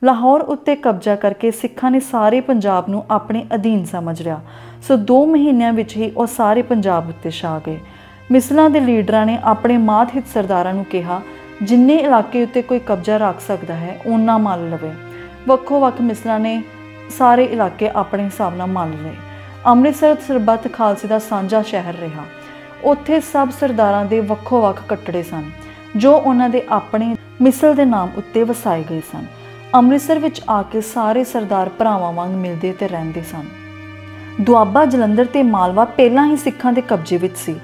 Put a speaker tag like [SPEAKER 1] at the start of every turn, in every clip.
[SPEAKER 1] लाहौर उत्ते कब्जा करके सिखां ने सारे पंजाब नूं अपने अधीन समझ लिया। सो 2 महीनों विच ही वो सारे पंजाब उत्ते छा गए। मिसलों के लीडरां ने अपने मातहित सरदारां नूं कहा जिन्ने इलाके उत्ते कोई कब्जा रख सकता है उन्ना मल लवे। वक्खो वक् मिसलों ने सारे इलाके अपने हिसाब नाल मल लए। अमृतसर सरबत खालसे का सांझा शहर रहा। उत्थे सब सरदारां दे वक्खो वक् कट्टड़े सन जो उन्हां दे अपने मिसल के नाम उत्ते वसाए गए सन। अमृतसर विच आके सारे सरदार भरावां वांग मिलदे ते रहिंदे सन। दुआबा जलंधर ते मालवा पहलां ही सिखां दे कब्जे विच सी।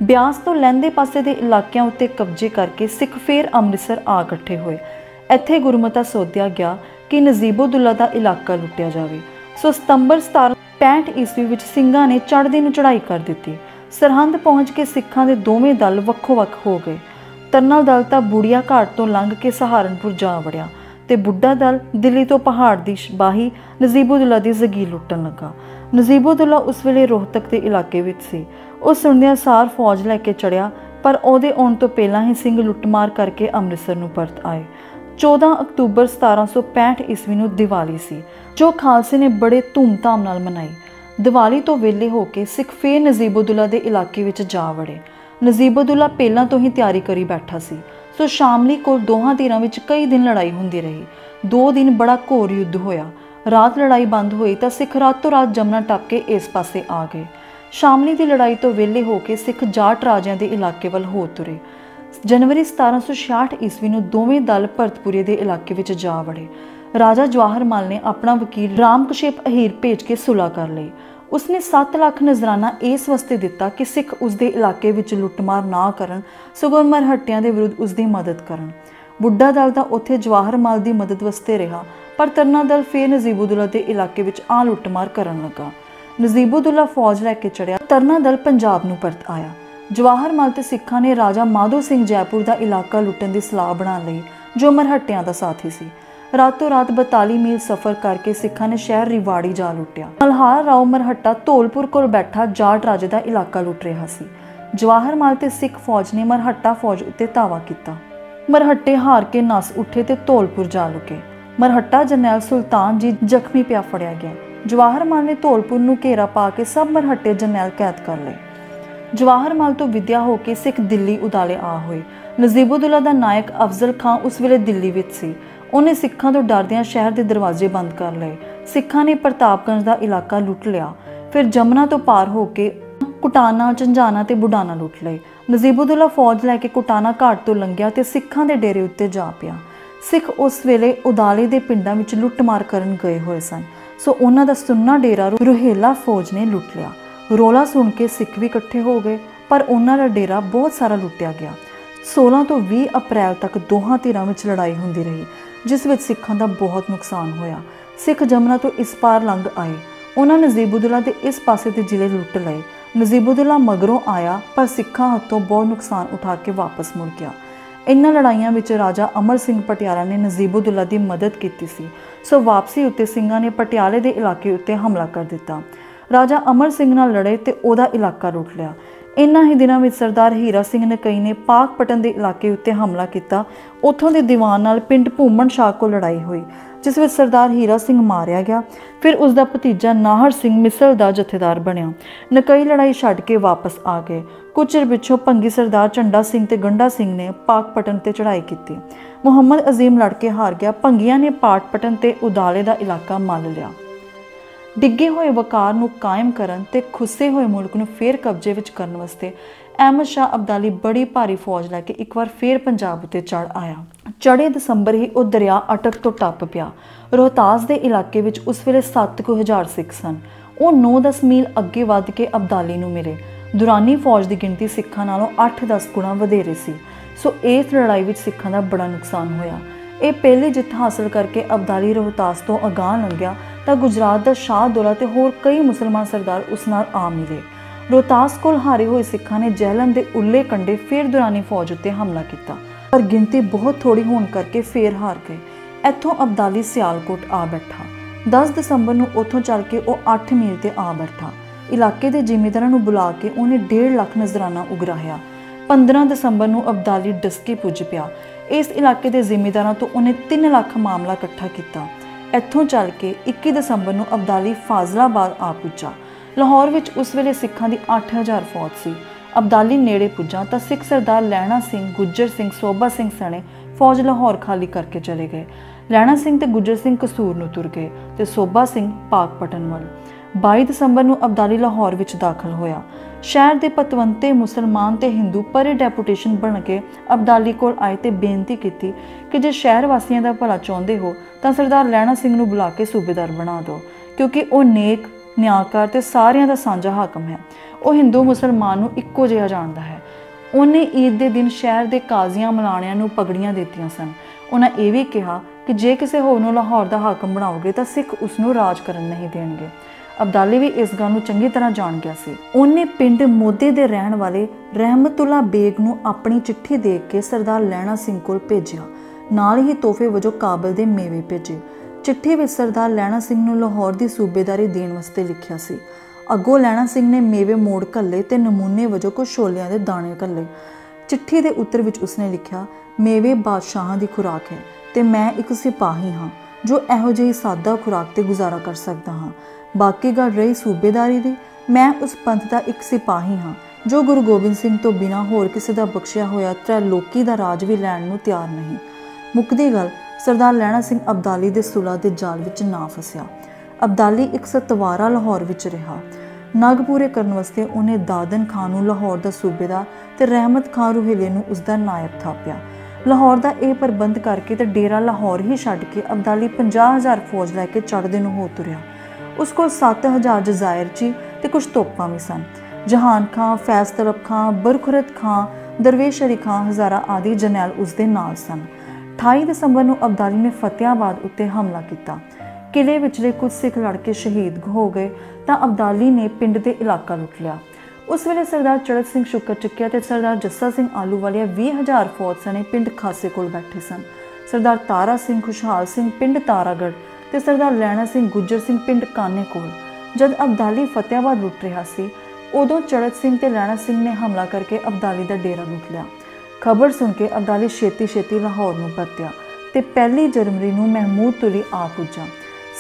[SPEAKER 1] ब्यास तो लਹਿੰਦੇ पासे दे इलाकों उत्ते कब्जे करके सिख फिर अमृतसर आ इकट्ठे होए। इत्थे गुरमता सोधिया गया कि नजीबुद्दौला दा इलाका लुटिया जाए। सो सितंबर 1765 ईस्वी विच सिंघां ने चढ़दी नूं चढ़ाई कर दित्ती। सरहंद पहुँच के सिखां दे दोवें दल वक्खो वक् हो गए। तरनल दल तां बूड़िया घाट तो लंघ के सहारनपुर जा वड़िया ते बुढ़ा दल दिल्ली तो पहाड़ की बाही नजीबुद्दौला की जगीर लुटन लगा। नजीबुद्दौला उस वेले रोहतक के इलाके विच सी। वो सुनदिया सार फौज लैके चढ़िया पर उहदे आउण तो पहलां ही सिंह लुटमार करके अमृतसर नूं परत आए। 14 अक्तूबर 1765 ईस्वी नूं दिवाली सी जो खालसे ने बड़े धूमधाम नाल मनाई। दिवाली तो वेले होके सिख फिर नजीबुद्दौला के इलाके विच जा वड़े। नजीबुद्दौला पहलां तो ही तैयारी करी बैठा सी। सो शामली कोल दोहां धਿਰਾਂ विच कई दिन लड़ाई हुंदी रही। 2 दिन बड़ा घोर युद्ध होया। रात लड़ाई बंद हुई तो सिख रातों रात जमुना टप के इस पासे आ गए। शामली की लड़ाई तो वेले होके सिख जाट राजियां दे इलाके वल हो तुरे। जनवरी 1766 ईस्वी नूं दोवें दल भरतपुरे के इलाके विच जा वड़े। राजा जवाहर मल ने अपना वकील रामकशेप अहीर भेज के सुलह कर लई। उसने 7 लाख नजराना इस वास्ते दिता कि सिख उसके इलाके विच लुटमार ना करन सगों मरहट्टियां दे विरुद्ध उसकी मदद करन। बुढ़ा दल तां उत्थे जवाहर मल की मदद वास्ते रहा पर तरना दल फिर नजीबुद्दौला के इलाके विच आ लुटमार करन लगा। नजीबुद्दौला फौज लैके चढ़िया। तरना दल पंजाब नूं परत आया। जवाहर मल ते सिखां ने राजा माधो सिंह जयपुर का इलाका लुटन की सलाह बना लई जो मरहट्टियां का साथी सी। रातों रात 42 मील सफ़र करके सिखां ने शहर रिवाड़ी जा लुटिया। मल्हार राव मरहट्टा धौलपुर कोल बैठा जाट राजे का इलाका लुट रहा सी। जवाहर मल ते सिख फौज ने मरहट्टा फौज उत्ते धावा किया। मरहट्टे हार के नस उठे ते धौलपुर जा लुके। मरहट्टा जरनैल सुल्तान जी जख्मी पिया फड़िया गया। जवाहर मल ने धौलपुर नूं घेरा पा के सब मरहट्टे जरनैल कैद कर लए। जवाहर मल तो विद्या होके सिख दिल्ली उदाले आ होए। नजीबुद्दौला दा नायक अफजल खां उस वेले दिल्ली विच सी। उन्हें सिखां तो डरदियां शहर के दरवाजे बंद कर लए। सिखां ने प्रतापगंज का इलाका लुट लिया। फिर जमुना तो पार होके कुटाना झंझाना ते बुडाना लुट लए। नजीबुद्दौला फौज लैके कुटाना घाट तो लंघिया ते सिखां दे डेरे उत्ते जा पिया। सिख उस वेले उदाले दे पिंडां विच लुटमार करन गए होए सन। सो उन्हां दा सुन्ना डेरा रुहेला फौज ने लुट लिया। रौला सुन के सिख भी इकट्ठे हो गए पर उन्हां दा डेरा बहुत सारा लुटिया गया। 16 तो 20 अप्रैल तक दोहां धिरां विच लड़ाई हुंदी रही जिस विच सिखां दा बहुत नुकसान होया। सिख जमुना तो इस पार लंघ आए। उन्हां नजीबुद्दौला दे इस पासे दे जिले लुट लए। नजीबुद्दौला मगरों आया पर सिखां हत्थों बहुत नुकसान उठा के वापस मुड़ गया। इन्हां लड़ाइयां विच राजा अमर सिंह पटियाला ने नजीबुद्दौला की मदद की सी। सो वापसी उत्ते सिंघां ने पटियाले के इलाके उत्ते हमला कर दिता। राजा अमर सिंह नाल लड़े ते ओदा इलाका लुट लिया। इन्हां ही दिनां विच सरदार हीरा सिंह नकई ने पाकपटन के इलाके उत्ते हमला किया। उत्थों के दीवान नाल पिंड भूमन शाह को लड़ाई हुई जिस विच सरदार हीरा सिंह मारिया गया। फिर उसका भतीजा नाहर सिंह मिसल का जथेदार बनिया। नकई लड़ाई छड्ड के वापस आ गए। कुछ चिर पिछों भंगी सरदार झंडा सिंह ते गंडा सिंह ने पाकपटन ते चढ़ाई की। मुहम्मद अजीम लड़के हार गया। भंगिया ने पाकपटन ते उदाले का इलाका मल लिया। डिगे हुए वकार नूं कायम करन ते खुसे हुए मुल्क नूं फिर कब्जे विच करन वास्ते अहमद शाह अब्दाली बड़ी भारी फौज लैके एक बार फिर पंजाब उत्ते चढ़ आया। चढ़े दसंबर ही वह दरिया अटक तो टप पिया। रोहतास के इलाके विच उस वेले 7,000 सिख सन। वो 9-10 मील अगे वध के अब्दाली नूं मिले। दुरानी फौज की गिणती सिखां नालों 8-10 गुणा वधेरे सी। सो इस लड़ाई विच सिखां दा बड़ा नुकसान होया। ये पहली जित हासिल करके अब्दाली रोहतास तो अगाह लंघिया तो गुजरात का शाह दौला ते होर कई मुसलमान सरदार उस नाल आ मिले। रोहतास कोल हारे हुए सिखां ने जहलन के उल्ले कंडे फिर दुरानी फौज उत्ते हमला किया पर गिणती बहुत थोड़ी होने करके फिर हार गए। इत्थों अब्दाली सियालकोट आ बैठा। 10 दसंबर नूं उत्थों चल के वह 8 मील ते आ बैठा। इलाके के जिमीदारां नूं बुला के उन्हें 1.5 लाख नजराना उगराया। 15 दसंबर नूं अब्दाली डसके पुज पिया। इस इलाके के ਜ਼ਿਮੀਂਦਾਰਾਂ ਤੋਂ ਉਹਨੇ 3 ਲੱਖ ਮਾਮਲਾ ਇਕੱਠਾ ਕੀਤਾ। ਇੱਥੋਂ ਚੱਲ ਕੇ 21 ਦਸੰਬਰ ਨੂੰ ਅਬਦਾਲੀ ਫਾਜ਼ਲਾਬਾਦ ਆ ਪੁੱਜਾ। ਲਾਹੌਰ ਵਿੱਚ ਉਸ ਵੇਲੇ ਸਿੱਖਾਂ ਦੀ 8000 ਫੌਜ ਸੀ। ਅਬਦਾਲੀ ਨੇੜੇ ਪੁੱਜਾ ਤਾਂ ਸਿੱਖ ਸਰਦਾਰ ਲਹਿਣਾ ਸਿੰਘ, ਗੁੱਜਰ ਸਿੰਘ, ਸੋਭਾ ਸਿੰਘ ਸਣੇ ਫੌਜ ਲਾਹੌਰ ਖਾਲੀ ਕਰਕੇ ਚਲੇ ਗਏ। ਲਹਿਣਾ ਸਿੰਘ ਤੇ ਗੁੱਜਰ ਸਿੰਘ ਕਸੂਰ ਨੂੰ ਤੁਰ ਗਏ ਤੇ ਸੋਭਾ ਸਿੰਘ ਪਾਕਪਟਨ ਵੱਲ। 22 ਦਸੰਬਰ ਨੂੰ ਅਬਦਾਲੀ ਲਾਹੌਰ ਵਿੱਚ ਦਾਖਲ ਹੋਇਆ। ਸ਼ਹਿਰ ਦੇ ਪਤਵੰਤੇ ਮੁਸਲਮਾਨ ਤੇ ਹਿੰਦੂ ਪਰੇ ਡੈਪੂਟੇਸ਼ਨ ਬਣ ਕੇ ਅਬਦਾਲੀ ਕੋਲ ਆਏ ਤੇ ਬੇਨਤੀ ਕੀਤੀ ਕਿ ਜੇ ਸ਼ਹਿਰ ਵਾਸੀਆਂ ਦਾ ਭਲਾ ਚਾਹੁੰਦੇ ਹੋ ਤਾਂ ਸਰਦਾਰ ਲਹਿਣਾ ਸਿੰਘ ਨੂੰ ਬੁਲਾ ਕੇ ਸੂਬੇਦਾਰ ਬਣਾ ਦਿਓ, ਕਿਉਂਕਿ ਉਹ ਨੇਕ, ਨਿਆਂਕਾਰ ਤੇ ਸਾਰਿਆਂ ਦਾ ਸਾਂਝਾ ਹਾਕਮ ਹੈ। ਉਹ ਹਿੰਦੂ ਮੁਸਲਮਾਨ ਨੂੰ ਇੱਕੋ ਜਿਹਾ ਜਾਣਦਾ ਹੈ। ਉਹਨੇ ਈਦ ਦੇ ਦਿਨ ਸ਼ਹਿਰ ਦੇ ਕਾਜ਼ੀਆਂ ਮਲਾਣਿਆਂ ਨੂੰ ਪਗੜੀਆਂ ਦਿੱਤੀਆਂ ਸਨ। ਉਹਨਾਂ ਇਹ ਵੀ ਕਿਹਾ ਕਿ ਜੇ ਕਿਸੇ ਹੋਰ ਨੂੰ ਲਾਹੌਰ ਦਾ ਹਾਕਮ ਬਣਾਓਗੇ ਤਾਂ ਸਿੱਖ ਉਸ ਨੂੰ ਰਾਜ ਕਰਨ ਨਹੀਂ ਦੇਣਗੇ। ਅਬਦਾਲੀ ਵੀ ਇਸ ਗੱਲ ਨੂੰ ਚੰਗੀ ਤਰ੍ਹਾਂ ਜਾਣ ਗਿਆ ਸੀ। ਉਹਨੇ ਪਿੰਡ ਮੋਦੇ ਦੇ ਰਹਿਣ ਵਾਲੇ ਰਹਿਮਤੁੱਲਾ ਬੇਗ ਨੂੰ ਆਪਣੀ ਚਿੱਠੀ ਦੇ ਕੇ ਸਰਦਾਰ ਲਹਿਣਾ ਸਿੰਘ ਕੋਲ ਭੇਜਿਆ। ਨਾਲ ਹੀ ਤੋਹਫੇ ਵਜੋਂ ਕਾਬਲ ਦੇ ਮੇਵੇ ਭੇਜੇ। ਚਿੱਠੀ ਵਿੱਚ ਸਰਦਾਰ ਲਹਿਣਾ ਸਿੰਘ ਨੂੰ ਲਾਹੌਰ ਦੀ ਸੂਬੇਦਾਰੀ ਦੇਣ ਵਾਸਤੇ ਲਿਖਿਆ ਸੀ। ਅੱਗੋਂ ਲਹਿਣਾ ਸਿੰਘ ਨੇ ਮੇਵੇ ਮੋੜ ਘੱਲੇ ਤੇ ਨਮੂਨੇ ਵਜੋਂ ਕੁਝ ਛੋਲਿਆਂ ਦੇ ਦਾਣੇ ਘੱਲੇ। ਚਿੱਠੀ ਦੇ ਉੱਤਰ ਵਿੱਚ ਉਸਨੇ ਲਿਖਿਆ, ਮੇਵੇ ਬਾਦਸ਼ਾਹਾਂ ਦੀ ਖੁਰਾਕ ਹੈ ਤੇ ਮੈਂ ਇੱਕ ਸਿਪਾਹੀ ਹਾਂ ਜੋ ਇਹੋ ਜਿਹੀ ਸਾਦਾ ਖੁਰਾਕ ਤੇ ਗੁਜ਼ਾਰਾ ਕਰ ਸਕਦਾ ਹਾਂ। ਬਾਕੀ ਗੱਲ ਰਹੀ ਸੂਬੇਦਾਰੀ ਦੀ, ਮੈਂ ਉਸ ਪੰਥ ਦਾ ਇੱਕ ਸਿਪਾਹੀ ਹਾਂ ਜੋ ਗੁਰੂ ਗੋਬਿੰਦ ਸਿੰਘ ਤੋਂ ਬਿਨਾਂ ਹੋਰ ਕਿਸੇ ਦਾ ਬਖਸ਼ਿਆ ਹੋਇਆ ਤ੍ਰੈਲੋਕੀ ਦਾ ਰਾਜ ਵੀ ਲੈਣ ਨੂੰ ਤਿਆਰ ਨਹੀਂ। ਮੁੱਕਦੀ ਗੱਲ, ਸਰਦਾਰ ਲਹਿਣਾ ਸਿੰਘ ਅਬਦਾਲੀ ਦੇ ਸੁਲ੍ਹਾ ਦੇ ਜਾਲ ਵਿੱਚ ਨਾ ਫਸਿਆ। ਅਬਦਾਲੀ ਇੱਕ ਸਤਵਾਰਾ ਲਾਹੌਰ ਵਿੱਚ ਰਿਹਾ। ਨਗ ਪੂਰੇ ਕਰਨ ਵਾਸਤੇ ਉਹਨੇ ਦਾਦਨ ਖਾਨ ਨੂੰ ਲਾਹੌਰ ਦਾ ਸੂਬੇਦਾਰ ਤੇ ਰਹਿਮਤ ਖਾਨ ਰੁਹੇਲੇ ਨੂੰ ਉਸਦਾ ਨਾਇਬ ਥਾਪਿਆ। ਲਾਹੌਰ ਦਾ ਇਹ ਪ੍ਰਬੰਧ ਕਰਕੇ ਤੇ ਡੇਰਾ ਲਾਹੌਰ ਹੀ ਛੱਡ ਕੇ ਅਬਦਾਲੀ 50,000 ਫੌਜ ਲੈ ਕੇ ਚੜ੍ਹਦੇ ਨੂੰ ਹੋ ਤੁਰਿਆ। ਉਸ ਕੋਲ 7,000 ਜਜ਼ਾਇਰਚੀ ਤੇ ਕੁਝ ਤੋਪਾਂ ਵੀ ਸਨ। ਜਹਾਨ ਖਾਂ, ਫੈਜ਼ ਤਲਬ ਖਾਂ, ਬਰਖੁਰਤ ਖਾਂ, ਦਰਵੇਸ਼ ਅਲੀ ਖਾਂ, ਹਜ਼ਾਰਾ ਆਦਿ ਜਰਨੈਲ ਉਸਦੇ ਨਾਲ ਸਨ। 28 ਦਸੰਬਰ ਨੂੰ ਅਬਦਾਲੀ ਨੇ ਫਤਿਆਬਾਦ ਉੱਤੇ ਹਮਲਾ ਕੀਤਾ। ਕਿਲੇ ਵਿਚਲੇ ਕੁਝ ਸਿੱਖ ਲੜ ਕੇ ਸ਼ਹੀਦ ਹੋ ਗਏ ਤਾਂ ਅਬਦਾਲੀ ਨੇ ਪਿੰਡ ਦੇ ਇਲਾਕਾ ਲੁੱਟ ਲਿਆ। ਉਸ ਵੇਲੇ ਸਰਦਾਰ ਚੜ੍ਹਤ ਸਿੰਘ ਸ਼ੁਕਰ ਚੱਕਿਆ ਤੇ ਸਰਦਾਰ ਜੱਸਾ ਸਿੰਘ ਆਲੂਵਾਲੀਆ 20,000 ਫੌਜ ਸਣੇ ਪਿੰਡ ਖਾਸੇ ਕੋਲ ਬੈਠੇ ਸਨ। ਸਰਦਾਰ ਤਾਰਾ ਸਿੰਘ ਖੁਸ਼ਹਾਲ ਸਿੰਘ ਪਿੰਡ ਤਾਰਾਗੜ੍ਹ ਤੇ ਸਰਦਾਰ ਲਹਿਣਾ ਸਿੰਘ ਗੁੱਜਰ ਸਿੰਘ ਪਿੰਡ ਕਾਨੇ ਕੋਲ। ਜਦ ਅਬਦਾਲੀ ਫਤਿਆਬਾਦ ਲੁੱਟ ਰਿਹਾ ਸੀ, ਉਦੋਂ ਚੜ੍ਹਤ ਸਿੰਘ ਤੇ ਲਹਿਣਾ ਸਿੰਘ ਨੇ ਹਮਲਾ ਕਰਕੇ ਅਬਦਾਲੀ ਦਾ ਡੇਰਾ ਲੁੱਟ ਲਿਆ। ਖਬਰ ਸੁਣ ਕੇ ਅਬਦਾਲੀ ਛੇਤੀ ਲਾਹੌਰ ਨੂੰ ਪਰਤਿਆ ਤੇ 1 ਜਨਵਰੀ ਨੂੰ ਮਹਿਮੂਦ ਤੁਲੀ ਆ ਪੁੱਜਾ।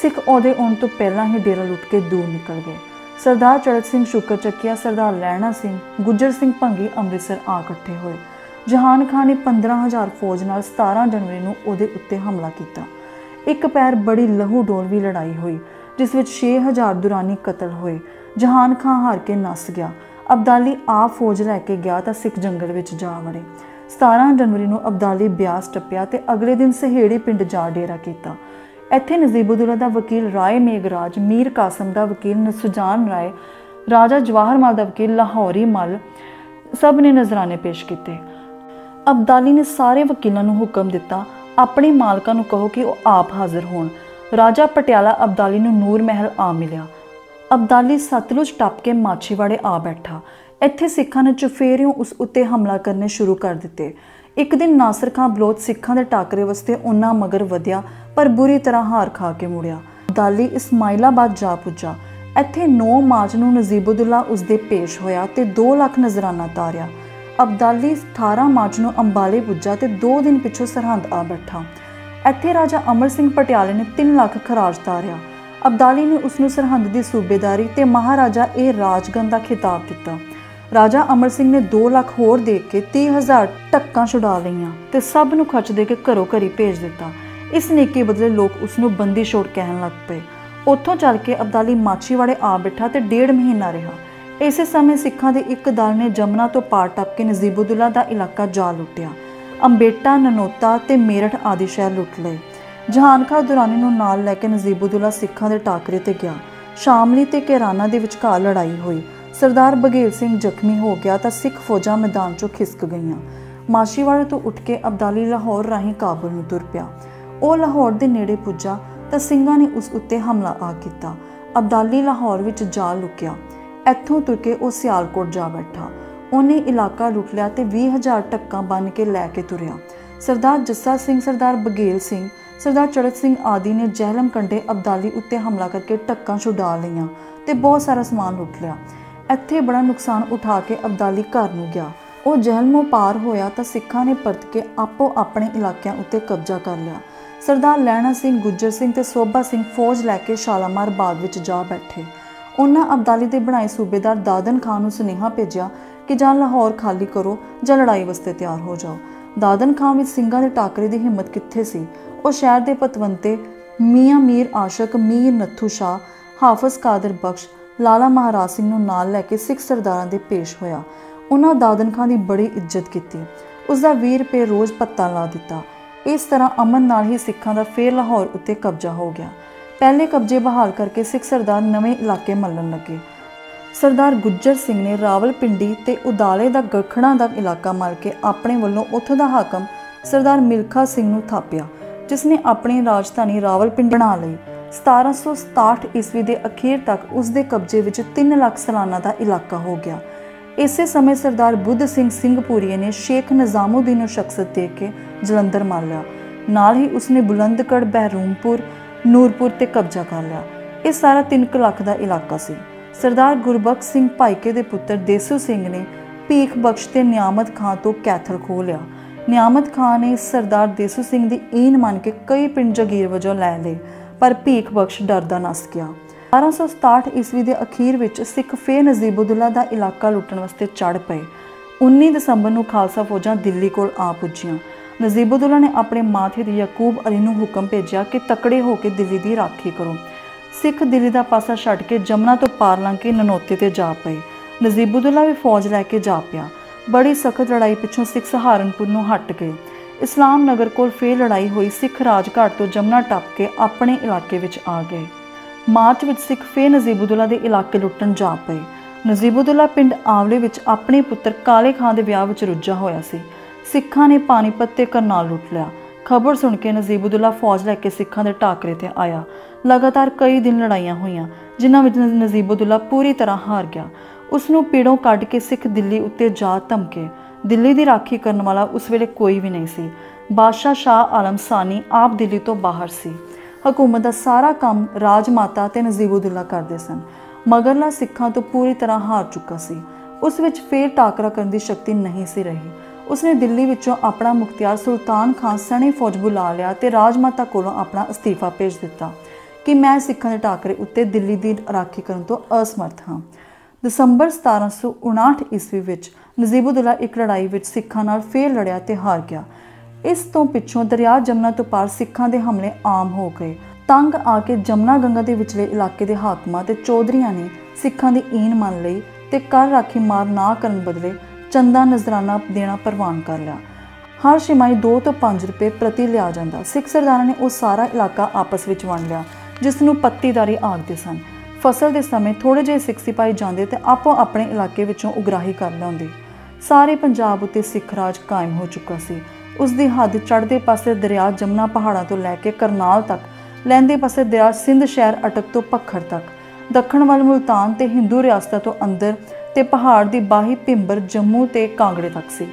[SPEAKER 1] ਸਿੱਖ ਉਹਦੇ ਆਉਣ ਤੋਂ ਪਹਿਲਾਂ ਹੀ ਡੇਰਾ ਲੁੱਟ ਕੇ ਦੂਰ ਨਿਕਲ ਗਏ। ਸਰਦਾਰ ਚੜ੍ਹਤ ਸਿੰਘ ਸ਼ੁਕਰ ਚੱਕਿਆ, ਸਰਦਾਰ ਲਹਿਣਾ ਸਿੰਘ, ਗੁੱਜਰ ਸਿੰਘ ਭੰਗੀ ਅੰਮ੍ਰਿਤਸਰ ਆ ਇਕੱਠੇ ਹੋਏ। ਜਹਾਨ ਖਾਨ ਨੇ 15,000 ਫੌਜ ਨਾਲ 17 ਜਨਵਰੀ ਨੂੰ ਉਹਦੇ ਉੱਤੇ ਹਮਲਾ ਕੀਤਾ। ਇੱਕ ਪੈਰ ਬੜੀ ਲਹੂ ਡੋਲਵੀ ਲੜਾਈ ਹੋਈ ਜਿਸ ਵਿੱਚ 6,000 ਦੁਰਾਨੀ ਕਤਲ ਹੋਏ। ਜਹਾਨ ਖਾਨ ਹਾਰ ਕੇ ਨੱਸ ਗਿਆ। ਅਬਦਾਲੀ ਆਪ ਫੌਜ ਲੈ ਕੇ ਗਿਆ ਤਾਂ ਸਿੱਖ ਜੰਗਲ ਵਿੱਚ ਜਾ ਵੜੇ। 17 ਜਨਵਰੀ ਨੂੰ ਅਬਦਾਲੀ ਬਿਆਸ ਟੱਪਿਆ ਤੇ ਅਗਲੇ ਦਿਨ ਸਹੇੜੀ ਪਿੰਡ ਜਾ ਡੇਰਾ ਕੀਤਾ। ਇੱਥੇ ਨਜ਼ੀਬੁੱਦੌਲਾ ਦਾ ਵਕੀਲ ਰਾਏ ਮੇਘਰਾਜ, ਮੀਰ ਕਾਸਮ ਦਾ ਵਕੀਲ ਨਸੁਜਾਨ ਰਾਏ, ਰਾਜਾ ਜਵਾਹਰ ਮਾਲ ਦਾ ਵਕੀਲ ਲਾਹੌਰੀ ਮੱਲ ਸਭ ਨੇ ਨਜ਼ਰਾਨੇ ਪੇਸ਼ ਕੀਤੇ। ਅਬਦਾਲੀ ਨੇ ਸਾਰੇ ਵਕੀਲਾਂ ਨੂੰ ਹੁਕਮ ਦਿੱਤਾ, ਆਪਣੇ ਮਾਲਕਾਂ ਨੂੰ ਕਹੋ ਕਿ ਉਹ ਆਪ ਹਾਜ਼ਰ ਹੋਣ। ਰਾਜਾ ਪਟਿਆਲਾ ਅਬਦਾਲੀ ਨੂੰ ਨੂਰ ਮਹਿਲ ਆ ਮਿਲਿਆ। ਅਬਦਾਲੀ ਸਤਲੁਜ ਟੱਪ ਕੇ ਮਾਛੀਵਾੜੇ ਆ ਬੈਠਾ। ਇੱਥੇ ਸਿੱਖਾਂ ਨੇ ਚੁਫੇਰਿਓਂ ਉਸ ਉੱਤੇ ਹਮਲਾ ਕਰਨੇ ਸ਼ੁਰੂ ਕਰ ਦਿੱਤੇ। ਇੱਕ ਦਿਨ ਨਾਸਰ ਖਾਂ ਬਲੋਚ ਸਿੱਖਾਂ ਦੇ ਟਾਕਰੇ ਵਾਸਤੇ ਉਹਨਾਂ ਮਗਰ ਵਧਿਆ ਪਰ ਬੁਰੀ ਤਰ੍ਹਾਂ ਹਾਰ ਖਾ ਕੇ ਮੁੜਿਆ। ਅਬਦਾਲੀ ਇਸਮਾਈਲਾਬਾਦ ਜਾ ਪੁੱਜਾ। ਇੱਥੇ 9 ਮਾਰਚ ਨੂੰ ਨਜ਼ੀਬੁੱਦੌਲਾ ਉਸਦੇ ਪੇਸ਼ ਹੋਇਆ ਤੇ 2 ਲੱਖ ਨਜ਼ਰਾਨਾ ਤਾਰਿਆ। ਅਬਦਾਲੀ 18 ਮਾਰਚ ਨੂੰ ਅੰਬਾਲੇ ਪੁੱਜਾ ਤੇ 2 ਦਿਨ ਪਿੱਛੋਂ ਸਰਹੰਦ ਆ ਬੈਠਾ। ਇੱਥੇ ਰਾਜਾ ਅਮਰ ਸਿੰਘ ਪਟਿਆਲੇ ਨੇ 3 ਲੱਖ ਖਰਾਜ ਤਾਰਿਆ। ਅਬਦਾਲੀ ਨੇ ਉਸਨੂੰ ਸਰਹੰਦ ਦੀ ਸੂਬੇਦਾਰੀ ਤੇ ਮਹਾਰਾਜਾ ਇਹ ਰਾਜਗਨ ਦਾ ਖਿਤਾਬ ਦਿੱਤਾ। ਰਾਜਾ ਅਮਰ ਸਿੰਘ ਨੇ 2 ਲੱਖ ਹੋਰ ਦੇ ਕੇ 30,000 ਟੱਕਾਂ ਛੁਡਾ ਲਈਆਂ ਤੇ ਸਭ ਨੂੰ ਖਰਚ ਦੇ ਕੇ ਘਰੋਂ ਘਰੀ ਭੇਜ ਦਿੱਤਾ। ਇਸ ਨੇਕੀ ਬਦਲੇ ਲੋਕ ਉਸਨੂੰ ਬੰਦੀ ਛੋੜ ਕਹਿਣ ਲੱਗ ਪਏ। ਉੱਥੋਂ ਚੱਲ ਕੇ ਅਬਦਾਲੀ ਮਾਛੀਵਾੜੇ ਆ ਬੈਠਾ ਤੇ 1.5 ਮਹੀਨਾ ਰਿਹਾ। ਇਸੇ ਸਮੇਂ ਸਿੱਖਾਂ ਦੇ ਇੱਕ ਦਲ ਨੇ ਜਮਨਾ ਤੋਂ ਪਾਰ ਟੱਪ ਕੇ ਨਜ਼ੀਬੁੱਦੌਲਾ ਦਾ ਇਲਾਕਾ ਜਾ ਲੁੱਟਿਆ। ਅੰਬੇਟਾ, ਨਨੋਤਾ ਤੇ ਮੇਰਠ ਆਦਿ ਸ਼ਹਿਰ ਲੁੱਟ ਲਏ। ਜਹਾਨ ਖਾਨ ਦੁਰਾਨੀ ਨੂੰ ਨਾਲ ਲੈ ਕੇ ਨਜ਼ੀਬੁੱਦੌਲਾ ਸਿੱਖਾਂ ਦੇ ਟਾਕਰੇ ਤੇ ਗਿਆ। ਸ਼ਾਮਲੀ ਤੇ ਕੈਰਾਨਾ ਦੇ ਵਿਚਕਾਰ ਲੜਾਈ ਹੋਈ। ਸਰਦਾਰ ਬਘੇਲ ਸਿੰਘ ਜ਼ਖਮੀ ਹੋ ਗਿਆ ਤਾਂ ਸਿੱਖ ਫੌਜਾਂ ਮੈਦਾਨ 'ਚੋਂ ਖਿਸਕ ਗਈਆਂ। ਮਾਛੀਵਾੜੇ ਤੋਂ ਉੱਠ ਕੇ ਅਬਦਾਲੀ ਲਾਹੌਰ ਰਾਹੀਂ ਕਾਬਲ ਨੂੰ ਤੁਰ ਪਿਆ। ਉਹ ਲਾਹੌਰ ਦੇ ਨੇੜੇ ਪੁੱਜਾ ਤਾਂ ਸਿੰਘਾਂ ਨੇ ਉਸ ਉੱਤੇ ਹਮਲਾ ਆ ਕੀਤਾ। ਅਬਦਾਲੀ ਲਾਹੌਰ ਵਿੱਚ ਜਾ ਲੁਕਿਆ। ਇੱਥੋਂ ਤੁਰ ਕੇ ਉਹ ਸਿਆਲਕੋਟ ਜਾ ਬੈਠਾ। ਉਹਨੇ ਇਲਾਕਾ ਲੁੱਟ ਲਿਆ ਤੇ 20,000 ਟੱਕਾਂ ਬੰਨ ਕੇ ਲੈ ਕੇ ਤੁਰਿਆ। ਸਰਦਾਰ ਜੱਸਾ ਸਿੰਘ, ਸਰਦਾਰ ਬਘੇਲ ਸਿੰਘ, ਸਰਦਾਰ ਚੜ੍ਹਤ ਸਿੰਘ ਆਦਿ ਨੇ ਜਹਿਲਮ ਕੰਢੇ ਅਬਦਾਲੀ ਉੱਤੇ ਹਮਲਾ ਕਰਕੇ ਟੱਕਾਂ ਛੁਡਾ ਲਈਆਂ ਤੇ ਬਹੁਤ ਸਾਰਾ ਸਮਾਨ ਲੁੱਟ ਲਿਆ। ਇੱਥੇ ਬੜਾ ਨੁਕਸਾਨ ਉਠਾ ਕੇ ਅਬਦਾਲੀ ਘਰ ਨੂੰ ਗਿਆ। ਉਹ ਜਹਿਲਮੋਂ ਪਾਰ ਹੋਇਆ ਤਾਂ ਸਿੱਖਾਂ ਨੇ ਪਰਤ ਕੇ ਆਪੋ ਆਪਣੇ ਇਲਾਕਿਆਂ ਉੱਤੇ ਕਬਜ਼ਾ ਕਰ ਲਿਆ। ਸਰਦਾਰ ਲਹਿਣਾ ਸਿੰਘ, ਗੁੱਜਰ ਸਿੰਘ ਤੇ ਸੋਭਾ ਸਿੰਘ ਫੌਜ ਲੈ ਕੇ ਸ਼ਾਲਾਮਾਰ ਬਾਗ ਵਿੱਚ ਜਾ ਬੈਠੇ। ਉਹਨਾਂ ਅਬਦਾਲੀ ਦੇ ਬਣਾਏ ਸੂਬੇਦਾਰ ਦਾਦਨ ਖਾਨ ਨੂੰ ਸੁਨੇਹਾ ਭੇਜਿਆ ਕਿ ਜਾਂ ਲਾਹੌਰ ਖਾਲੀ ਕਰੋ ਜਾਂ ਲੜਾਈ ਵਾਸਤੇ ਤਿਆਰ ਹੋ ਜਾਓ। ਦਾਦਨ ਖਾਨ ਵਿੱਚ ਸਿੰਘਾਂ ਦੇ ਟਾਕਰੇ ਦੀ ਹਿੰਮਤ ਕਿੱਥੇ ਸੀ। ਉਹ ਸ਼ਹਿਰ ਦੇ ਪਤਵੰਤੇ ਮੀਆਂ ਮੀਰ ਆਸ਼ਕ, ਮੀਰ ਨੱਥੂ ਸ਼ਾਹ, ਹਾਫਜ਼ ਕਾਦਰ ਬਖਸ਼, ਲਾਲਾ ਮਹਾਰਾਜ ਸਿੰਘ ਨੂੰ ਨਾਲ ਲੈ ਕੇ ਸਿੱਖ ਸਰਦਾਰਾਂ ਦੇ ਪੇਸ਼ ਹੋਇਆ। ਉਹਨਾਂ ਦਾਦਨ ਖਾਨ ਦੀ ਬੜੀ ਇੱਜ਼ਤ ਕੀਤੀ, ਉਸਦਾ 20 ਰੁਪਏ ਰੋਜ਼ ਭੱਤਾ ਲਾ ਦਿੱਤਾ। ਇਸ ਤਰ੍ਹਾਂ ਅਮਨ ਨਾਲ ਹੀ ਸਿੱਖਾਂ ਦਾ ਫੇਰ ਲਾਹੌਰ ਉੱਤੇ ਕਬਜ਼ਾ ਹੋ ਗਿਆ। ਪਹਿਲੇ ਕਬਜ਼ੇ ਬਹਾਲ ਕਰਕੇ ਸਿੱਖ ਸਰਦਾਰ ਨਵੇਂ ਇਲਾਕੇ ਮੱਲਣ ਲੱਗੇ। ਸਰਦਾਰ ਗੁੱਜਰ ਸਿੰਘ ਨੇ ਰਾਵਲਪਿੰਡੀ ਤੇ ਉਦਾਲੇ ਦਾ ਗਖੜਾਂ ਦਾ ਇਲਾਕਾ ਮੱਲ ਕੇ ਆਪਣੇ ਵੱਲੋਂ ਉੱਥੋਂ ਦਾ ਹਾਕਮ ਸਰਦਾਰ ਮਿਲਖਾ ਸਿੰਘ ਨੂੰ ਥਾਪਿਆ, ਜਿਸ ਨੇ ਆਪਣੀ ਰਾਜਧਾਨੀ ਰਾਵਲਪਿੰਡੀ ਬਣਾ ਲਈ। 1767 ਈਸਵੀ ਦੇ ਅਖੀਰ ਤੱਕ ਉਸ ਦੇ ਕਬਜ਼ੇ ਵਿੱਚ 3 ਲੱਖ ਸਲਾਨਾ ਦਾ ਇਲਾਕਾ ਹੋ ਗਿਆ। ਇਸੇ ਸਮੇਂ ਸਰਦਾਰ ਬੁੱਧ ਸਿੰਘ ਸਿੰਘਪੁਰੀਏ ਨੇ ਸ਼ੇਖ ਨਿਜ਼ਾਮੁਦੀਨ ਨੂੰ ਸ਼ਖਸਤ ਦੇ ਕੇ ਜਲੰਧਰ ਮੱਲ ਲਿਆ। ਨਾਲ ਹੀ ਉਸਨੇ ਬੁਲੰਦਗੜ੍ਹ, ਬਹਿਰੂਮਪੁਰ, ਨੂਰਪੁਰ ਤੇ ਕਬਜ਼ਾ ਕਰ ਲਿਆ। ਇਹ ਸਾਰਾ 3 ਲੱਖ ਦਾ ਇਲਾਕਾ ਸੀ। ਸਰਦਾਰ ਗੁਰਬਖਸ਼ ਸਿੰਘ ਭਾਈਕੇ ਦੇ ਪੁੱਤਰ ਦੇਸੂ ਸਿੰਘ ਨੇ ਭੀਖ ਬਖਸ਼ ਤੇ ਨਿਆਮਤ ਖਾਂ ਤੋਂ ਕੈਥਲ ਖੋਹ ਲਿਆ। ਨਿਆਮਤ ਖਾਂ ਨੇ ਸਰਦਾਰ ਦੇਸੂ ਸਿੰਘ ਦੀ ਈਨ ਮੰਨ ਕੇ ਕਈ ਪਿੰਡ ਜਗੀਰ ਵਜੋਂ ਲੈ ਲਏ, ਪਰ ਭੀਖ ਬਖਸ਼ ਡਰਦਾ ਨੱਸ ਗਿਆ। 1267 ਈਸਵੀ ਦੇ ਅਖੀਰ ਵਿੱਚ ਸਿੱਖ ਫੇਰ ਨਜ਼ੀਬੁੱਦੌਲਾ ਦਾ ਇਲਾਕਾ ਲੁੱਟਣ ਵਾਸਤੇ ਚੜ੍ਹ ਪਏ। 19 ਦਸੰਬਰ ਨੂੰ ਖਾਲਸਾ ਫੌਜਾਂ ਦਿੱਲੀ ਕੋਲ ਆ ਪੁੱਜੀਆਂ। ਨਜ਼ੀਬੁੱਦੌਲਾ ਨੇ ਆਪਣੇ ਮਾਥਿਰ ਯਾਕੂਬ ਅਲੀ ਨੂੰ ਹੁਕਮ ਭੇਜਿਆ ਕਿ ਤਕੜੇ ਹੋ ਕੇ ਦਿੱਲੀ ਦੀ ਰਾਖੀ ਕਰੋ। ਸਿੱਖ ਦਿੱਲੀ ਦਾ ਪਾਸਾ ਛੱਡ ਕੇ ਜਮਨਾ ਤੋਂ ਪਾਰ ਲੰਘ ਕੇ ਨਨੌਤੇ ਤੇ ਜਾ ਪਏ। ਨਜ਼ੀਬੁੱਦੌਲਾ ਵੀ ਫੌਜ ਲੈ ਕੇ ਜਾ ਪਿਆ। ਬੜੀ ਸਖਤ ਲੜਾਈ ਪਿੱਛੋਂ ਸਿੱਖ ਸਹਾਰਨਪੁਰ ਨੂੰ ਹਟ ਗਏ। ਇਸਲਾਮ ਨਗਰ ਕੋਲ ਫੇਰ ਲੜਾਈ ਹੋਈ। ਸਿੱਖ ਰਾਜਘਾਟ ਤੋਂ ਜਮਨਾ ਟੱਪ ਕੇ ਆਪਣੇ ਇਲਾਕੇ ਵਿੱਚ ਆ ਗਏ। ਮਾਰਚ ਵਿੱਚ ਸਿੱਖ ਫੇਰ ਨਜ਼ੀਬੁੱਦੌਲਾ ਦੇ ਇਲਾਕੇ ਲੁੱਟਣ ਜਾ ਪਏ। ਨਜ਼ੀਬੁੱਦੌਲਾ ਪਿੰਡ ਆਵਲੇ ਵਿੱਚ ਆਪਣੇ ਪੁੱਤਰ ਕਾਲੇ ਖਾਂ ਦੇ ਵਿਆਹ ਵਿੱਚ ਰੁੱਝਾ ਹੋਇਆ ਸੀ। ਸਿੱਖਾਂ ਨੇ ਪਾਣੀਪਤ ਤੇ ਕਰਨਾਲ ਲੁੱਟ ਲਿਆ। ਖਬਰ ਸੁਣ ਕੇ ਨਜ਼ੀਬੁੱਦੌਲਾ ਫੌਜ ਲੈ ਕੇ ਸਿੱਖਾਂ ਦੇ ਟਾਕਰੇ ਤੇ ਆਇਆ। ਲਗਾਤਾਰ ਕਈ ਦਿਨ ਲੜਾਈਆਂ ਹੋਈਆਂ, ਜਿਨ੍ਹਾਂ ਵਿੱਚ ਨਜ਼ੀਬੁੱਦੌਲਾ ਪੂਰੀ ਤਰ੍ਹਾਂ ਹਾਰ ਗਿਆ। ਉਸ ਨੂੰ ਪੀੜੋਂ ਕੱਢ ਕੇ ਸਿੱਖ ਦਿੱਲੀ ਉੱਤੇ ਜਾ ਧਮਕੇ। ਦਿੱਲੀ ਦੀ ਰਾਖੀ ਕਰਨ ਵਾਲਾ ਉਸ ਵੇਲੇ ਕੋਈ ਵੀ ਨਹੀਂ ਸੀ। ਬਾਦਸ਼ਾਹ ਸ਼ਾਹ ਆਲਮ ਸਾਨੀ ਆਪ ਦਿੱਲੀ ਤੋਂ ਬਾਹਰ ਸੀ। ਹਕੂਮਤ ਦਾ ਸਾਰਾ ਕੰਮ ਰਾਜਮਾਤਾ ਤੇ ਨਜ਼ੀਬੁੱਦੌਲਾ ਕਰਦੇ ਸਨ। ਮਗਰਲਾ ਸਿੱਖਾਂ ਤੋਂ ਪੂਰੀ ਤਰ੍ਹਾਂ ਹਾਰ ਚੁੱਕਾ ਸੀ। ਉਸ ਵਿੱਚ ਫੇਰ ਟਾਕਰਾ ਕਰਨ ਦੀ ਸ਼ਕਤੀ ਨਹੀਂ ਸੀ ਰਹੀ। ਉਸਨੇ ਦਿੱਲੀ ਵਿੱਚੋਂ ਆਪਣਾ ਮੁਖਤਿਆਰ ਸੁਲਤਾਨ ਖਾਨ ਸਣੇ ਫੌਜ ਬੁਲਾ ਲਿਆ ਤੇ ਰਾਜਮਾਤਾ ਕੋਲੋਂ ਆਪਣਾ ਅਸਤੀਫਾ ਭੇਜ ਦਿੱਤਾ ਕਿ ਮੈਂ ਸਿੱਖਾਂ ਦੇ ਟਾਕਰੇ ਉੱਤੇ ਦਿੱਲੀ ਦੀ ਰਾਖੀ ਕਰਨ ਤੋਂ ਅਸਮਰਥ ਹਾਂ। ਦਸੰਬਰ 1759 ਈਸਵੀ ਵਿੱਚ ਨਜ਼ੀਬੁੱਦੌਲਾ ਇੱਕ ਲੜਾਈ ਵਿੱਚ ਸਿੱਖਾਂ ਨਾਲ ਫੇਰ ਲੜਿਆ ਤੇ ਹਾਰ ਗਿਆ। ਇਸ ਤੋਂ ਪਿੱਛੋਂ ਦਰਿਆ ਜਮਨਾ ਤੋਂ ਪਾਰ ਸਿੱਖਾਂ ਦੇ ਹਮਲੇ ਆਮ ਹੋ ਗਏ। ਤੰਗ ਆ ਕੇ ਜਮਨਾ ਗੰਗਾ ਦੇ ਵਿਚਲੇ ਇਲਾਕੇ ਦੇ ਹਾਕਮਾਂ ਤੇ ਚੌਧਰੀਆਂ ਨੇ ਸਿੱਖਾਂ ਦੀ ਈਨ ਮੰਨ ਲਈ ਤੇ ਕਰ ਰਾਖੀ ਮਾਰ ਨਾ ਕਰਨ ਬਦਲੇ ਚੰਦਾ ਨਜ਼ਰਾਨਾ ਦੇਣਾ ਪ੍ਰਵਾਨ ਕਰ ਲਿਆ। ਹਰ ਛਿਮਾਈ 2 ਤੋਂ 5 ਰੁਪਏ ਪ੍ਰਤੀ ਲਿਆ ਜਾਂਦਾ। ਸਿੱਖ ਸਰਦਾਰਾਂ ਨੇ ਉਹ ਸਾਰਾ ਇਲਾਕਾ ਆਪਸ ਵਿੱਚ ਵੰਡ ਲਿਆ, ਜਿਸ ਨੂੰ ਪੱਤੀਦਾਰੀ ਆਖਦੇ ਸਨ। ਫਸਲ ਦੇ ਸਮੇਂ ਥੋੜੇ ਜਿਹੇ ਸਿੱਖ ਸਿਪਾਹੀ ਜਾਂਦੇ ਤੇ ਆਪੋ ਆਪਣੇ ਇਲਾਕੇ ਵਿੱਚੋਂ ਉਗਰਾਹੀ ਕਰ ਲਿਆਉਂਦੇ। ਸਾਰੇ ਪੰਜਾਬ ਉੱਤੇ ਸਿੱਖ ਰਾਜ ਕਾਇਮ ਹੋ ਚੁੱਕਾ ਸੀ। ਉਸ ਦੀ ਹੱਦ ਚੜ੍ਹਦੇ ਪਾਸੇ ਦਰਿਆ ਜਮਨਾ ਪਹਾੜਾਂ ਤੋਂ ਲੈ ਕੇ ਕਰਨਾਲ ਤੱਕ, ਲਹਿੰਦੇ ਪਾਸੇ ਦਰਿਆ ਸਿੰਧ ਸ਼ਹਿਰ ਅਟਕ ਤੋਂ ਪੱਖਰ ਤੱਕ, ਦੱਖਣ ਵੱਲ ਮੁਲਤਾਨ ਤੇ ਹਿੰਦੂ ਰਿਆਸਤਾਂ ਤੋਂ ਅੰਦਰ ਤੇ ਪਹਾੜ ਦੀ ਬਾਹੀ ਭਿੰਬਰ, ਜੰਮੂ ਤੇ ਕਾਂਗੜੇ ਤੱਕ ਸੀ।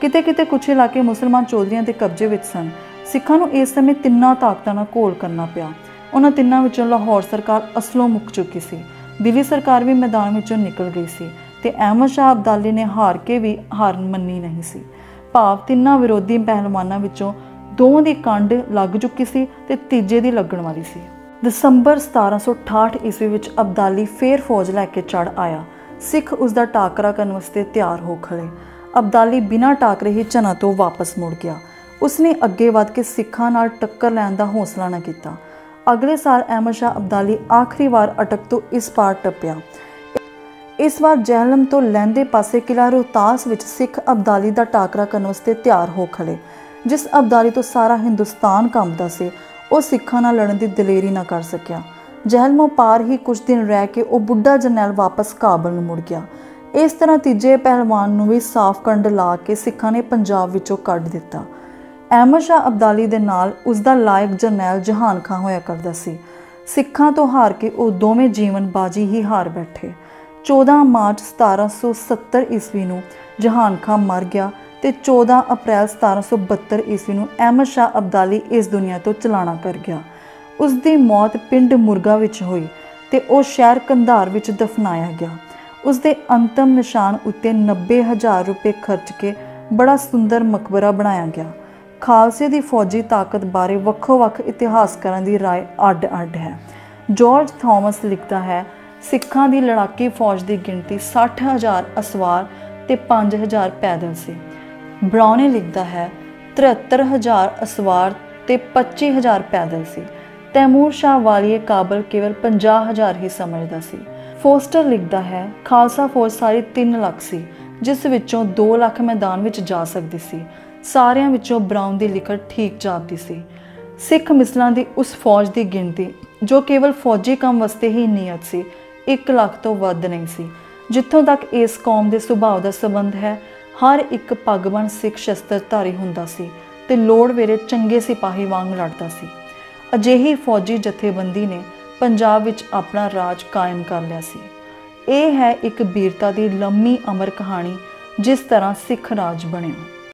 [SPEAKER 1] ਕਿਤੇ ਕਿਤੇ ਕੁਝ ਇਲਾਕੇ ਮੁਸਲਮਾਨ ਚੌਧਰੀਆਂ ਦੇ ਕਬਜ਼ੇ ਵਿੱਚ ਸਨ। ਸਿੱਖਾਂ ਨੂੰ ਇਸ ਸਮੇਂ ਤਿੰਨਾਂ ਤਾਕਤਾਂ ਨਾਲ ਘੋਲ ਕਰਨਾ ਪਿਆ। ਉਹਨਾਂ ਤਿੰਨਾਂ ਵਿੱਚੋਂ ਲਾਹੌਰ ਸਰਕਾਰ ਅਸਲੋਂ ਮੁੱਕ ਚੁੱਕੀ ਸੀ। ਦਿੱਲੀ ਸਰਕਾਰ ਵੀ ਮੈਦਾਨ ਵਿੱਚੋਂ ਨਿਕਲ ਗਈ ਸੀ ਤੇ ਅਹਿਮਦ ਸ਼ਾਹ ਅਬਦਾਲੀ ਨੇ ਹਾਰ ਕੇ ਵੀ ਹਾਰ ਮੰਨੀ ਨਹੀਂ ਸੀ। ਭਾਵ ਤਿੰਨਾਂ ਵਿਰੋਧੀ ਪਹਿਲਵਾਨਾਂ ਵਿੱਚੋਂ 2 ਦੀ ਕੰਡ ਲੱਗ ਚੁੱਕੀ ਸੀ ਤੇ ਤੀਜੇ ਦੀ ਲੱਗਣ ਵਾਲੀ ਸੀ। ਦਸੰਬਰ 1768 ਈਸਵੀ ਵਿੱਚ ਅਬਦਾਲੀ ਫੇਰ ਫੌਜ ਲੈ ਕੇ ਚੜ੍ਹ ਆਇਆ। ਸਿੱਖ ਉਸ ਦਾ ਟਾਕਰਾ ਕਰਨ ਵਾਸਤੇ ਤਿਆਰ ਹੋ ਖੜੇ। ਅਬਦਾਲੀ ਬਿਨਾਂ ਟਾਕਰੇ ਹੀ ਝਨਾ ਤੋਂ ਵਾਪਸ ਮੁੜ ਗਿਆ। ਉਸਨੇ ਅੱਗੇ ਵੱਧ ਕੇ ਸਿੱਖਾਂ ਨਾਲ ਟੱਕਰ ਲੈਣ ਦਾ ਹੌਸਲਾ ਨਾ ਕੀਤਾ। ਅਗਲੇ ਸਾਲ ਅਹਿਮਦ ਸ਼ਾਹ ਅਬਦਾਲੀ ਆਖਰੀ ਵਾਰ ਅਟਕ ਤੋਂ ਇਸ ਪਾਰ ਟੱਪਿਆ। ਇਸ ਵਾਰ ਜਹਿਲਮ ਤੋਂ ਲਹਿੰਦੇ ਪਾਸੇ ਕਿਲ੍ਹਾ ਰੋਹਤਾਸ ਵਿੱਚ ਸਿੱਖ ਅਬਦਾਲੀ ਦਾ ਟਾਕਰਾ ਕਰਨ ਵਾਸਤੇ ਤਿਆਰ ਹੋ ਖੜੇ। ਜਿਸ ਅਬਦਾਲੀ ਤੋਂ ਸਾਰਾ ਹਿੰਦੁਸਤਾਨ ਕੰਬਦਾ ਸੀ, ਉਹ ਸਿੱਖਾਂ ਨਾਲ ਲੜਨ ਦੀ ਦਲੇਰੀ ਨਾ ਕਰ ਸਕਿਆ। ਜਹਿਲਮੋਂ ਪਾਰ ਹੀ ਕੁਝ ਦਿਨ ਰਹਿ ਕੇ ਉਹ ਬੁੱਢਾ ਜਰਨੈਲ ਵਾਪਸ ਕਾਬਲ ਨੂੰ ਮੁੜ ਗਿਆ। ਇਸ ਤਰ੍ਹਾਂ ਤੀਜੇ ਪਹਿਲਵਾਨ ਨੂੰ ਵੀ ਸਾਫ਼ ਕੰਡ ਲਾ ਕੇ ਸਿੱਖਾਂ ਨੇ ਪੰਜਾਬ ਵਿੱਚੋਂ ਕੱਢ ਦਿੱਤਾ। ਅਹਿਮਦ ਸ਼ਾਹ ਅਬਦਾਲੀ ਦੇ ਨਾਲ ਉਸ ਦਾ ਲਾਇਕ ਜਰਨੈਲ ਜਹਾਨ ਖਾਂ ਹੋਇਆ ਕਰਦਾ ਸੀ। ਸਿੱਖਾਂ ਤੋਂ ਹਾਰ ਕੇ ਉਹ ਦੋਵੇਂ ਜੀਵਨ ਬਾਜੀ ਹੀ ਹਾਰ ਬੈਠੇ। 14 ਮਾਰਚ 1770 ਈਸਵੀ ਨੂੰ ਜਹਾਨ ਖਾਂ ਮਰ ਗਿਆ ਤੇ 14 ਅਪ੍ਰੈਲ 1772 ਈਸਵੀ ਨੂੰ ਅਹਿਮਦ ਸ਼ਾਹ ਅਬਦਾਲੀ ਇਸ ਦੁਨੀਆ ਤੋਂ ਚਲਾਣਾ ਕਰ ਗਿਆ। ਉਸ ਦੀ ਮੌਤ ਪਿੰਡ ਮੁਰਗਾ ਵਿੱਚ ਹੋਈ ਤੇ ਉਹ ਸ਼ਹਿਰ ਕੰਧਾਰ ਵਿੱਚ ਦਫਨਾਇਆ ਗਿਆ। उसके अंतिम निशान उत्ते 90,000 रुपए खर्च के बड़ा सुंदर मकबरा बनाया गया। खालसे की फौजी ताकत बारे ਵੱਖੋ-ਵੱਖ इतिहासकारां की राय ਅੱਡ-ਅੱਡ है। जॉर्ज थॉमस लिखता है, सिखां की लड़ाकी फौज की गिनती 60,000 असवार ते 5,000 पैदल सी। ब्राउने लिखता है 73,000 असवार ते 25,000 पैदल सी। तैमूर शाह वालिए काबल केवल 50,000 ही समझदा सी। फोस्टर लिखता है, खालसा फौज सारी 3 लाख सी, जिस विचों 2 लाख मैदान विच जा सकदी सी। सारियां विचों ब्राउन की लिखत ठीक जापदी सी। सिख मिसलां की उस फौज की गिनती जो केवल फौजी काम वास्ते ही नियत सी 1 लाख तो वध नहीं सी। जिथों तक इस कौम के सुभाव का संबंध है, हर एक पगबन सिख शस्त्रधारी हुंदा सी ते लोड़ वेले चंगे सिपाही वांग लड़दा सी। अजिही फौजी जथेबंदी ने पंजाब विच अपना राज कायम कर लिया सी। यह है एक वीरता की लंबी अमर कहानी जिस तरह सिख राज बनिया।